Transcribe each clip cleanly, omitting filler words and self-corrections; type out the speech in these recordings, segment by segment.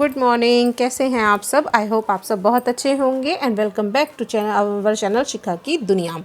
Good morning, कैसे हैं आप सब। आई होप आप सब बहुत अच्छे होंगे and welcome back to our channel Shikha की दुनिया।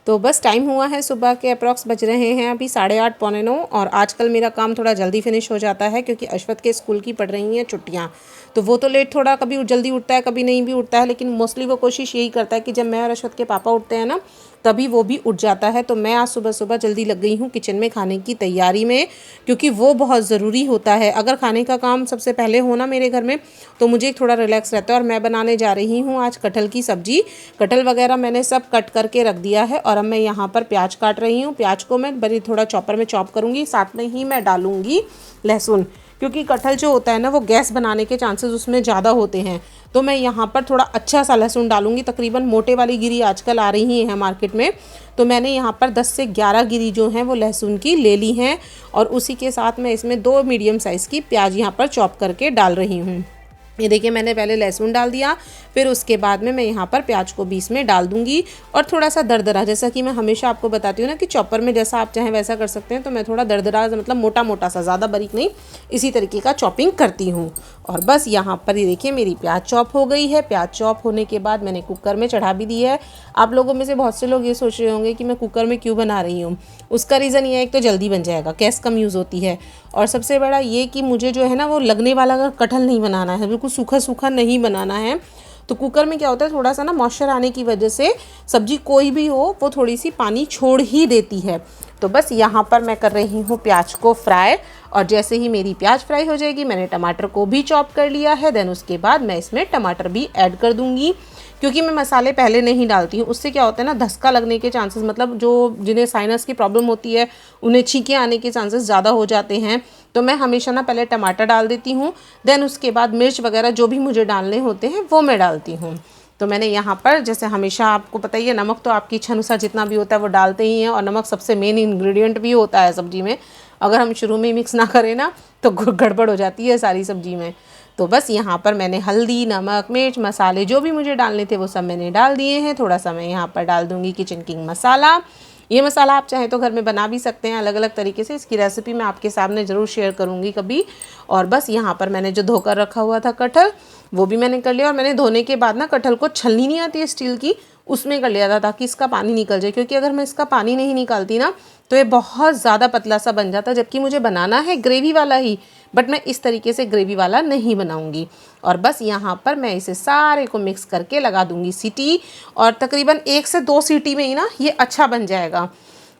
तो बस टाइम हुआ है सुबह के अप्रॉक्स बज रहे हैं अभी 8:30 पौने 9। और आजकल मेरा काम थोड़ा जल्दी फिनिश हो जाता है क्योंकि अश्वत के स्कूल की पड़ रही हैं छुट्टियां। तो वो तो लेट थोड़ा कभी जल्दी उठता है कभी नहीं भी उठता है, लेकिन मोस्टली वो कोशिश यही करता है कि जब मैं और अश्वत के पापा उठते हैं ना तभी वो भी उठ जाता है। तो मैं आज सुबह सुबह जल्दी लग गई हूँ किचन में खाने की तैयारी में, क्योंकि वो बहुत ज़रूरी होता है। अगर खाने का काम सबसे पहले हो ना मेरे घर में तो मुझे थोड़ा रिलैक्स रहता है। और मैं बनाने जा रही हूँ आज कटहल की सब्जी। कटहल वगैरह मैंने सब कट करके रख दिया है और अब मैं यहाँ पर प्याज काट रही हूँ। प्याज को मैं बड़ी थोड़ा चॉपर में चॉप करूँगी, साथ में ही मैं डालूँगी लहसुन, क्योंकि कटहल जो होता है ना वो गैस बनाने के चांसेस उसमें ज़्यादा होते हैं। तो मैं यहाँ पर थोड़ा अच्छा सा लहसुन डालूंगी। तकरीबन मोटे वाली गिरी आजकल आ रही है मार्केट में, तो मैंने यहाँ पर 10 से 11 गिरी जो हैं वो लहसुन की ले ली हैं। और उसी के साथ मैं इसमें 2 मीडियम साइज़ की प्याज यहाँ पर चॉप करके डाल रही हूँ। ये देखिए मैंने पहले लहसुन डाल दिया, फिर उसके बाद में मैं यहाँ पर प्याज को बीच में डाल दूँगी। और थोड़ा सा दरदरा, जैसा कि मैं हमेशा आपको बताती हूँ ना कि चॉपर में जैसा आप चाहें वैसा कर सकते हैं, तो मैं थोड़ा दरदरा मतलब मोटा मोटा सा, ज़्यादा बारीक नहीं, इसी तरीके का चॉपिंग करती हूँ। और बस यहाँ पर ये देखिए मेरी प्याज चॉप हो गई है। प्याज चॉप होने के बाद मैंने कुकर में चढ़ा भी दी है। आप लोगों में से बहुत से लोग ये सोच रहे होंगे कि मैं कुकर में क्यों बना रही हूँ। उसका रीज़न ये है, एक तो जल्दी बन जाएगा, गैस कम यूज़ होती है, और सबसे बड़ा ये कि मुझे जो है ना वो लगने वाला कटहल नहीं बनाना है, बिल्कुल सूखा सूखा नहीं बनाना है। तो कुकर में क्या होता है, थोड़ा सा ना मॉइस्चर आने की वजह से सब्जी कोई भी हो वो थोड़ी सी पानी छोड़ ही देती है। तो बस यहाँ पर मैं कर रही हूँ प्याज को फ्राई। और जैसे ही मेरी प्याज फ्राई हो जाएगी, मैंने टमाटर को भी चॉप कर लिया है। देन उसके बाद मैं इसमें टमाटर भी ऐड कर दूँगी, क्योंकि मैं मसाले पहले नहीं डालती हूँ। उससे क्या होता है ना, धक्का लगने के चांसेस, मतलब जो जिन्हें साइनस की प्रॉब्लम होती है उन्हें छींके आने के चांसेस ज़्यादा हो जाते हैं। तो मैं हमेशा ना पहले टमाटर डाल देती हूँ, देन उसके बाद मिर्च वगैरह जो भी मुझे डालने होते हैं वो मैं डालती हूँ। तो मैंने यहाँ पर, जैसे हमेशा आपको पता ही है, नमक तो आपकी इच्छा अनुसार जितना भी होता है वो डालते ही हैं। और नमक सबसे मेन इंग्रेडिएंट भी होता है सब्जी में। अगर हम शुरू में ही मिक्स ना करें ना तो गड़बड़ हो जाती है सारी सब्जी में। तो बस यहाँ पर मैंने हल्दी, नमक, मिर्च, मसाले जो भी मुझे डालने थे वो सब मैंने डाल दिए हैं। थोड़ा सा मैं यहाँ पर डाल दूँगी किचन किंग मसाला। ये मसाला आप चाहें तो घर में बना भी सकते हैं अलग अलग तरीके से। इसकी रेसिपी मैं आपके सामने ज़रूर शेयर करूँगी कभी। और बस यहाँ पर मैंने जो धोकर रखा हुआ था कटहल, वो भी मैंने कर लिया। और मैंने धोने के बाद ना कटहल को छलनी नहीं आती है स्टील की, उसमें कर लिया था ताकि इसका पानी निकल जाए, क्योंकि अगर मैं इसका पानी नहीं निकालती ना तो ये बहुत ज़्यादा पतला सा बन जाता। जबकि मुझे बनाना है ग्रेवी वाला ही, बट मैं इस तरीके से ग्रेवी वाला नहीं बनाऊंगी। और बस यहाँ पर मैं इसे सारे को मिक्स करके लगा दूंगी सीटी। और तकरीबन 1 से 2 सीटी में ही ना ये अच्छा बन जाएगा।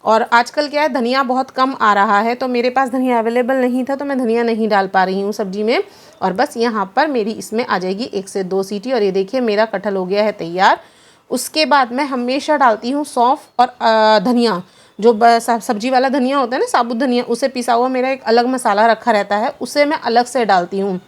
और आजकल क्या है, धनिया बहुत कम आ रहा है, तो मेरे पास धनिया अवेलेबल नहीं था तो मैं धनिया नहीं डाल पा रही हूँ सब्जी में। और बस यहाँ पर मेरी इसमें आ जाएगी 1 से 2 सीटी। और ये देखिए मेरा कटहल हो गया है तैयार। उसके बाद मैं हमेशा डालती हूँ सौंफ और धनिया, जो सब्जी वाला धनिया होता है ना, साबुत धनिया, उसे पिसा हुआ मेरा एक अलग मसाला रखा रहता है, उसे मैं अलग से डालती हूँ।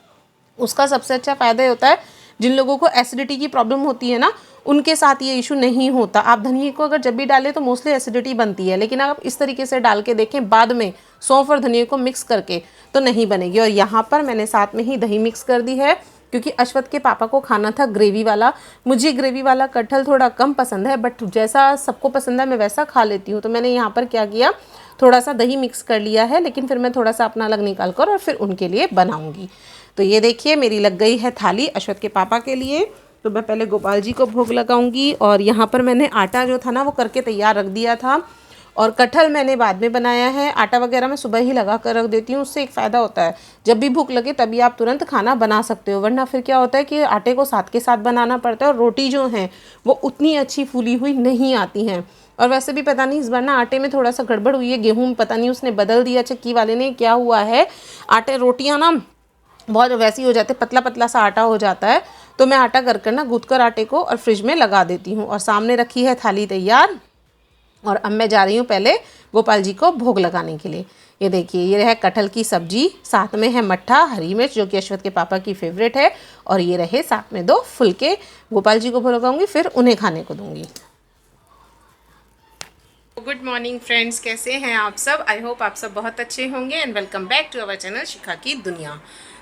उसका सबसे अच्छा फ़ायदा होता है जिन लोगों को एसिडिटी की प्रॉब्लम होती है ना, उनके साथ ये इशू नहीं होता। आप धनिया को अगर जब भी डालें तो मोस्टली एसिडिटी बनती है, लेकिन आप इस तरीके से डाल के देखें बाद में सौंफ और धनिया को मिक्स करके, तो नहीं बनेगी। और यहाँ पर मैंने साथ में ही दही मिक्स कर दी है, क्योंकि अश्वत के पापा को खाना था ग्रेवी वाला। मुझे ग्रेवी वाला कटहल थोड़ा कम पसंद है, बट जैसा सबको पसंद है मैं वैसा खा लेती हूँ। तो मैंने यहाँ पर क्या किया, थोड़ा सा दही मिक्स कर लिया है, लेकिन फिर मैं थोड़ा सा अपना अलग निकाल कर और फिर उनके लिए बनाऊँगी। तो ये देखिए मेरी लग गई है थाली अश्वत के पापा के लिए। तो मैं पहले गोपाल जी को भोग लगाऊंगी। और यहाँ पर मैंने आटा जो था ना वो करके तैयार रख दिया था, और कटहल मैंने बाद में बनाया है। आटा वगैरह मैं सुबह ही लगा कर रख देती हूँ, उससे एक फ़ायदा होता है, जब भी भूख लगे तभी आप तुरंत खाना बना सकते हो। वरना फिर क्या होता है कि आटे को साथ के साथ बनाना पड़ता है, और रोटी जो है वो उतनी अच्छी फूली हुई नहीं आती हैं। और वैसे भी पता नहीं इस बार ना आटे में थोड़ा सा गड़बड़ हुई है, गेहूँ पता नहीं उसने बदल दिया चक्की वाले ने, क्या हुआ है, आटे रोटियाँ ना बहुत वैसी हो जाते, पतला पतला सा आटा हो जाता है। तो मैं आटा कर ना गूँथ कर आटे को और फ्रिज में लगा देती हूँ। और सामने रखी है थाली तैयार, और अब मैं जा रही हूँ पहले गोपाल जी को भोग लगाने के लिए। ये देखिए ये है कटहल की सब्जी, साथ में है मट्ठा, हरी मिर्च जो कि अश्वत के पापा की फेवरेट है, और ये रहे साथ में 2 फुलके। गोपाल जी को भोग लगाऊंगी, फिर उन्हें खाने को दूंगी। गुड मॉर्निंग फ्रेंड्स, कैसे हैं आप सब। आई होप आप सब बहुत अच्छे होंगे and welcome back to our channel Shikha की दुनिया।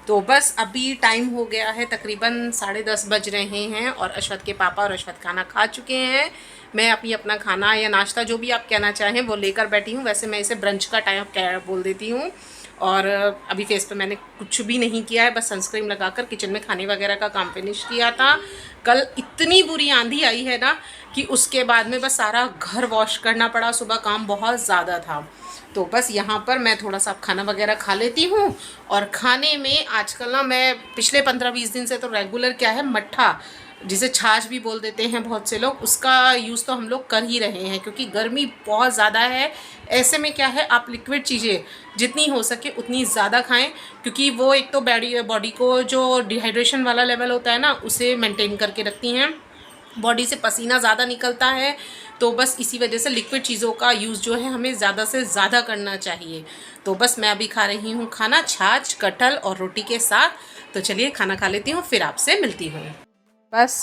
तो बस अभी टाइम हो गया है, तकरीबन 10:30 बज रहे हैं, और अश्वत के पापा और अश्वत खाना खा चुके हैं। मैं अभी अपना खाना या नाश्ता जो भी आप कहना चाहें वो लेकर बैठी हूँ। वैसे मैं इसे ब्रंच का टाइम बोल देती हूँ। और अभी फेस पे मैंने कुछ भी नहीं किया है, बस सनस्क्रीन लगाकर किचन में खाने वगैरह का काम फिनिश किया था। कल इतनी बुरी आंधी आई है ना कि उसके बाद में बस सारा घर वॉश करना पड़ा, सुबह काम बहुत ज़्यादा था। तो बस यहाँ पर मैं थोड़ा सा खाना वगैरह खा लेती हूँ। और खाने में आजकल ना मैं पिछले 15-20 दिन से तो रेगुलर क्या है, मट्ठा जिसे छाछ भी बोल देते हैं बहुत से लोग, उसका यूज़ तो हम लोग कर ही रहे हैं क्योंकि गर्मी बहुत ज़्यादा है। ऐसे में क्या है, आप लिक्विड चीज़ें जितनी हो सके उतनी ज़्यादा खाएं क्योंकि वो एक तो बॉडी को जो डिहाइड्रेशन वाला लेवल होता है ना उसे मेंटेन करके रखती हैं, बॉडी से पसीना ज़्यादा निकलता है। तो बस इसी वजह से लिक्विड चीज़ों का यूज़ जो है हमें ज़्यादा से ज़्यादा करना चाहिए। तो बस मैं अभी खा रही हूँ खाना, छाछ, कटहल और रोटी के साथ। तो चलिए खाना खा लेती हूँ, फिर आपसे मिलती हूँ। बस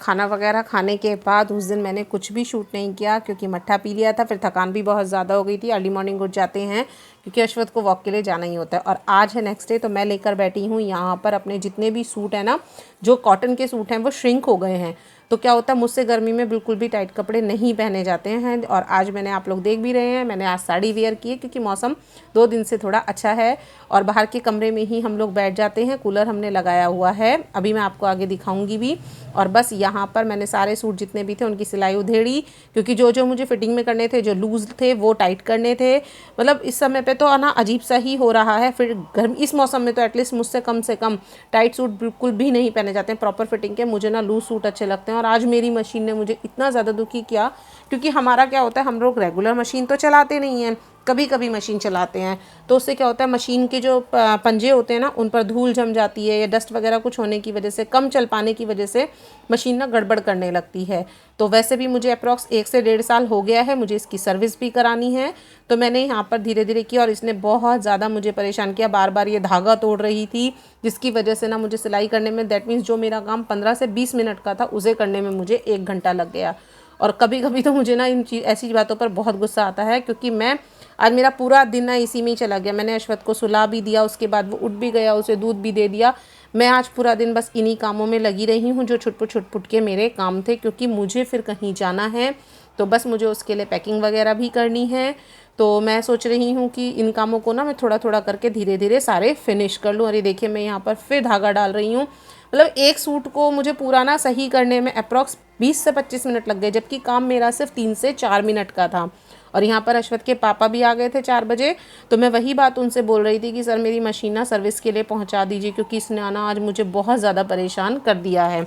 खाना वगैरह खाने के बाद उस दिन मैंने कुछ भी शूट नहीं किया क्योंकि मट्ठा पी लिया था, फिर थकान भी बहुत ज़्यादा हो गई थी। अर्ली मॉर्निंग उठ जाते हैं क्योंकि अश्वत को वॉक के लिए जाना ही होता है। और आज है नेक्स्ट डे, तो मैं लेकर बैठी हूँ यहाँ पर अपने जितने भी सूट हैं ना, जो कॉटन के सूट हैं वो श्रिंक हो गए हैं। तो क्या होता है, मुझसे गर्मी में बिल्कुल भी टाइट कपड़े नहीं पहने जाते हैं। और आज मैंने, आप लोग देख भी रहे हैं, मैंने आज साड़ी वेयर की है क्योंकि मौसम 2 दिन से थोड़ा अच्छा है। और बाहर के कमरे में ही हम लोग बैठ जाते हैं, कूलर हमने लगाया हुआ है, अभी मैं आपको आगे दिखाऊंगी भी। और बस यहाँ पर मैंने सारे सूट जितने भी थे उनकी सिलाई उधेड़ी क्योंकि जो जो मुझे फिटिंग में करने थे, जो लूज़ थे वो टाइट करने थे। मतलब इस समय पे तो ना अजीब सा ही हो रहा है। फिर गर्म इस मौसम में तो एटलीस्ट मुझसे कम से कम टाइट सूट बिल्कुल भी नहीं पहने जाते हैं प्रॉपर फिटिंग के। मुझे ना लूज़ सूट अच्छे लगते हैं। और आज मेरी मशीन ने मुझे इतना ज़्यादा दुखी किया क्योंकि हमारा क्या होता है, हम लोग रेगुलर मशीन तो चलाते नहीं हैं, कभी कभी मशीन चलाते हैं। तो उससे क्या होता है, मशीन के जो पंजे होते हैं ना उन पर धूल जम जाती है या डस्ट वगैरह कुछ होने की वजह से, कम चल पाने की वजह से मशीन ना गड़बड़ करने लगती है। तो वैसे भी मुझे अप्रॉक्स 1 से 1.5 साल हो गया है, मुझे इसकी सर्विस भी करानी है। तो मैंने यहाँ पर धीरे धीरे की और इसने बहुत ज़्यादा मुझे परेशान किया। बार बार ये धागा तोड़ रही थी जिसकी वजह से ना मुझे सिलाई करने में, दैट मीन्स जो मेरा काम 15 से 20 मिनट का था उसे करने में मुझे 1 घंटा लग गया। और कभी कभी तो मुझे ना ऐसी बातों पर बहुत गुस्सा आता है क्योंकि मैं आज मेरा पूरा दिन ना इसी में ही चला गया। मैंने अश्वत को सुला भी दिया, उसके बाद वो उठ भी गया, उसे दूध भी दे दिया। मैं आज पूरा दिन बस इन्हीं कामों में लगी रही हूँ जो छुटपुट के मेरे काम थे क्योंकि मुझे फिर कहीं जाना है। तो बस मुझे उसके लिए पैकिंग वगैरह भी करनी है। तो मैं सोच रही हूँ कि इन कामों को ना मैं थोड़ा थोड़ा करके धीरे धीरे सारे फिनिश कर लूँ। अरे देखिए, मैं यहाँ पर फिर धागा डाल रही हूँ। मतलब एक सूट को मुझे पूरा ना सही करने में अप्रॉक्स 20 से 25 मिनट लग गए, जबकि काम मेरा सिर्फ 3 से 4 मिनट का था। और यहाँ पर अश्वत के पापा भी आ गए थे 4 बजे। तो मैं वही बात उनसे बोल रही थी कि सर मेरी मशीन ना सर्विस के लिए पहुँचा दीजिए क्योंकि इसने आना आज मुझे बहुत ज़्यादा परेशान कर दिया है।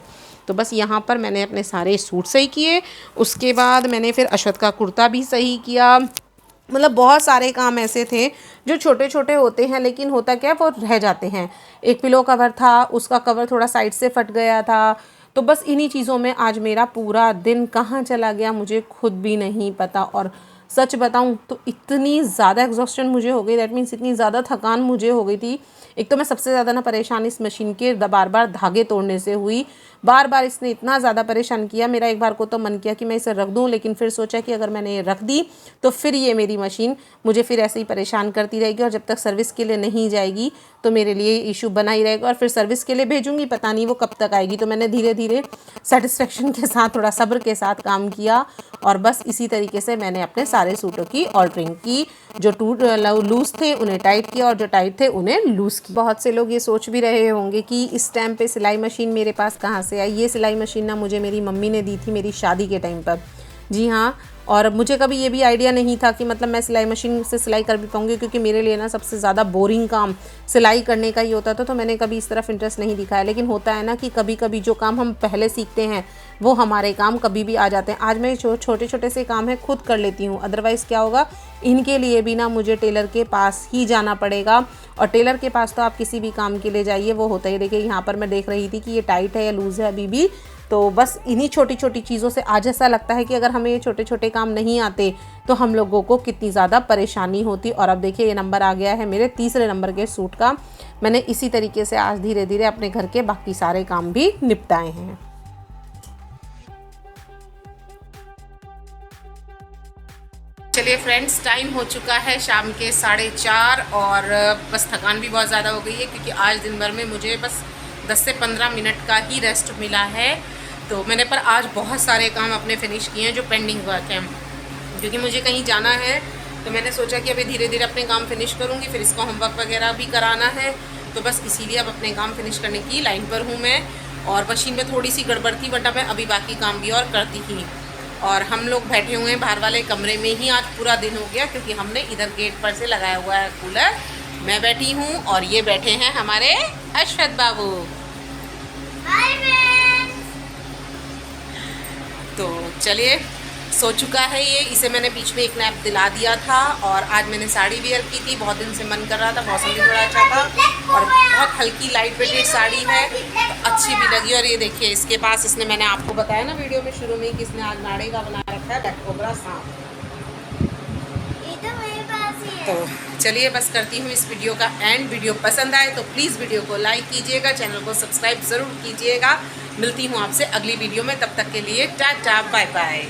तो बस यहाँ पर मैंने अपने सारे सूट सही किए, उसके बाद मैंने फिर अश्वत का कुर्ता भी सही किया। मतलब बहुत सारे काम ऐसे थे जो छोटे छोटे होते हैं लेकिन होता क्या है, वो रह जाते हैं। एक पिलो कवर था, उसका कवर थोड़ा साइड से फट गया था। तो बस इन्हीं चीज़ों में आज मेरा पूरा दिन कहाँ चला गया मुझे खुद भी नहीं पता। और सच बताऊं तो इतनी ज़्यादा एग्जॉस्टन मुझे हो गई, दैट मीन्स इतनी ज़्यादा थकान मुझे हो गई थी। एक तो मैं सबसे ज़्यादा ना परेशान इस मशीन के बार बार धागे तोड़ने से हुई। बार बार इसने इतना ज़्यादा परेशान किया, मेरा एक बार को तो मन किया कि मैं इसे रख दूं, लेकिन फिर सोचा कि अगर मैंने ये रख दी तो फिर ये मेरी मशीन मुझे फिर ऐसे ही परेशान करती रहेगी और जब तक सर्विस के लिए नहीं जाएगी तो मेरे लिए इशू बना ही रहेगा। और फिर सर्विस के लिए भेजूंगी, पता नहीं वो कब तक आएगी। तो मैंने धीरे धीरे सेटिस्फेक्शन के साथ, थोड़ा सब्र के साथ काम किया और बस इसी तरीके से मैंने अपने सारे सूटों की ऑल्टरिंग की। जो लूज़ थे उन्हें टाइट किया और जो टाइट थे उन्हें लूज़ किया। बहुत से लोग ये सोच भी रहे होंगे कि इस टाइम पे सिलाई मशीन मेरे पास कहाँ से आई। ये सिलाई मशीन ना मुझे मेरी मम्मी ने दी थी मेरी शादी के टाइम पर। जी हाँ, और मुझे कभी ये भी आइडिया नहीं था कि मतलब मैं सिलाई मशीन से सिलाई कर भी पाऊँगी क्योंकि मेरे लिए ना सबसे ज़्यादा बोरिंग काम सिलाई करने का ही होता था। तो मैंने कभी इस तरफ इंटरेस्ट नहीं दिखाया। लेकिन होता है ना कि कभी कभी जो काम हम पहले सीखते हैं वो हमारे काम कभी भी आ जाते हैं। आज मैं छोटे छोटे से काम है खुद कर लेती हूँ, अदरवाइज़ क्या होगा, इनके लिए भी ना मुझे टेलर के पास ही जाना पड़ेगा। और टेलर के पास तो आप किसी भी काम के लिए जाइए, वो होता ही। देखिए यहाँ पर मैं देख रही थी कि ये टाइट है या लूज़ है अभी भी। तो बस इन्हीं छोटी छोटी चीज़ों से आज ऐसा लगता है कि अगर हमें ये छोटे छोटे काम नहीं आते तो हम लोगों को कितनी ज़्यादा परेशानी होती। और अब देखिए ये नंबर आ गया है मेरे तीसरे नंबर के सूट का। मैंने इसी तरीके से आज धीरे धीरे अपने घर के बाकी सारे काम भी निपटाए हैं। चलिए फ्रेंड्स, टाइम हो चुका है शाम के 4:30 और बस थकान भी बहुत ज़्यादा हो गई है क्योंकि आज दिन भर में मुझे बस 10 से 15 मिनट का ही रेस्ट मिला है। तो मैंने आज बहुत सारे काम अपने फिनिश किए हैं जो पेंडिंग वर्क हैं, क्योंकि मुझे कहीं जाना है तो मैंने सोचा कि अभी धीरे धीरे अपने काम फिनिश करूँगी, फिर इसका होमवर्क वगैरह भी कराना है, तो बस इसीलिए अब अपने काम फिनिश करने की लाइन पर हूँ मैं। और मशीन में थोड़ी सी गड़बड़ थी, वरना मैं अभी बाकी काम भी और करती ही। और हम लोग बैठे हुए हैं बाहर वाले कमरे में ही, आज पूरा दिन हो गया क्योंकि हमने इधर गेट पर से लगाया हुआ है कूलर। मैं बैठी हूँ और ये बैठे हैं हमारे अश्वत बाबू। तो चलिए, सो चुका है ये, इसे मैंने बीच में एक नैप दिला दिया था। और आज मैंने साड़ी वेयर की थी, बहुत दिन से मन कर रहा था, मौसम भी थोड़ा अच्छा था और बहुत हल्की लाइट वेटेड साड़ी है, तो अच्छी भी लगी। और ये देखिए, इसके पास इसने, मैंने आपको बताया ना वीडियो में शुरू में कि इसने आज नाड़े का बना रखा है ब्लैक कोबरा सांप। तो चलिए, बस करती हूँ इस वीडियो का एंड। वीडियो पसंद आए तो प्लीज़ वीडियो को लाइक कीजिएगा, चैनल को सब्सक्राइब ज़रूर कीजिएगा। मिलती हूँ आपसे अगली वीडियो में, तब तक के लिए टाटा बाय बाय।